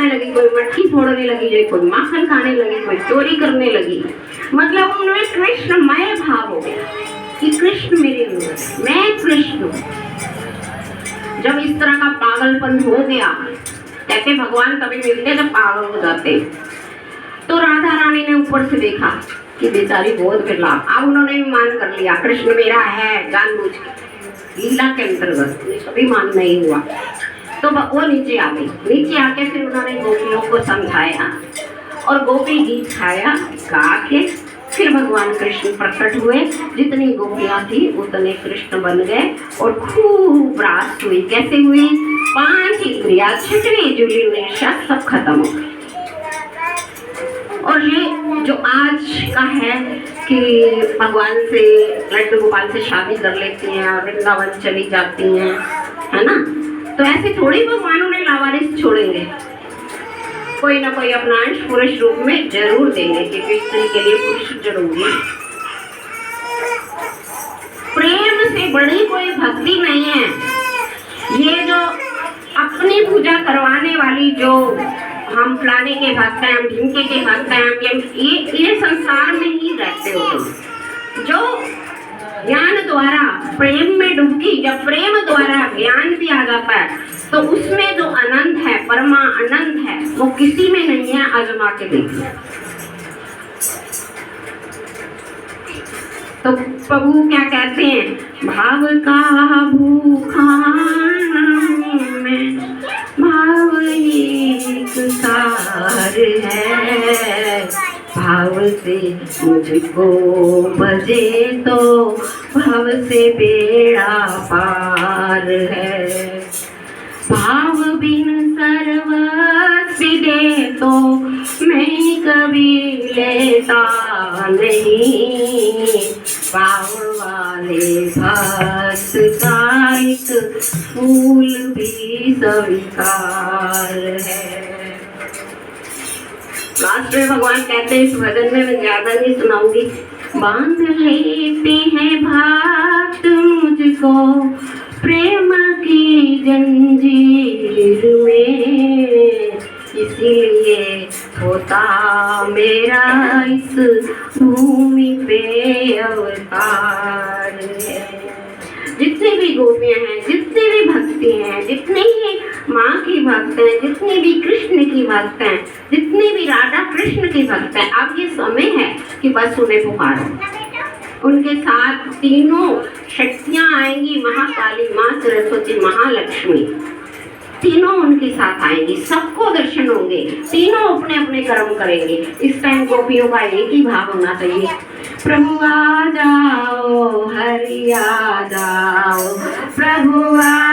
खाने लगी, कोई मट्ठी फोड़ने लगी, कोई माखन खाने लगी, कोई चोरी करने लगी। मतलब उनमें कृष्णमय भाव हो गया कि कृष्ण मेरे अंदर है, मैं कृष्ण हूँ। जब इस तरह का पागलपन हो गया, कहते भगवान तभी मिलते जब पागल हो जाते। तो राधा रानी ने ऊपर से देखा कि बेचारी बहुत विलाप। अब उन्होंने भी मान कर लिया कृष्ण मेरा है, जानबूझ के लीला के अंतर्गत कभी मान नहीं हुआ। तो वो नीचे आ गई। नीचे आके फिर उन्होंने गोपियों को समझाया और गोपी गीत गाया, गा के फिर भगवान कृष्ण प्रकट हुए। जितनी गोपियां थी उतने कृष्ण बन गए और खूब रास हुई। कैसे हुई? 5 इंद्रिया, 6वीं जुली निशा सब खत्म हो गई। और ये जो आज का है कि भगवान से, लड्डू गोपाल से शादी कर लेती हैं और वृंदावन चली जाती हैं, है ना? तो ऐसे थोड़ी भगवान उन्हें लावारिस छोड़ेंगे, कोई ना कोई अपना अंश पुरुष रूप में जरूर देंगे, क्योंकि स्त्री के लिए पुरुष जरूरी है। प्रेम से बड़ी कोई भक्ति नहीं है। ये जो अपनी पूजा करवाने वाली, जो हम फलाने के भक्त हैं, हम ढिमके के भक्त हैं, ये संसार में ही रहते हो तुम। जो ज्ञान द्वारा प्रेम में डुबकी, जब प्रेम द्वारा ज्ञान भी आ जाता है तो उसमें जो आनंद है, परमा आनंद है, वो किसी में नहीं है। आजमा के देखिए। तो प्रभु क्या कहते हैं? भाव का भूखा में भाव एक सार है, भाव से मुझको बजे तो भाव से बेड़ा पार है। भाव बिन सर्वस्व दे तो मैं कभी लेता नहीं, भाव वाले भक्त का एक फूल भी स्वीकार है। लास्ट में भगवान कहते हैं, इस भजन में मैं ज्यादा नहीं सुनाऊंगी। बांध लेते हैं भक्त मुझको प्रेम की जंजीर में, इसीलिए होता मेरा इस भूमि पे अवतार है। जितनी भी गोपियां हैं, जितनी भी भक्ति हैं, जितनी ही माँ की भक्त हैं, जितनी भी कृष्ण की भक्त हैं, जितनी भी राधा कृष्ण की भक्त हैं, अब ये समय है कि बस उन्हें पुकारो। उनके साथ तीनों शक्तियां आएंगी, महाकाली, माँ सरस्वती, महालक्ष्मी, तीनों उनके साथ आएंगी। सबको दर्शन होंगे, तीनों अपने अपने कर्म करेंगे। इस टाइम गोपियों का एक ही भाव होना चाहिए, प्रभु आ जाओ, हरि आ जाओ, प्रभु आ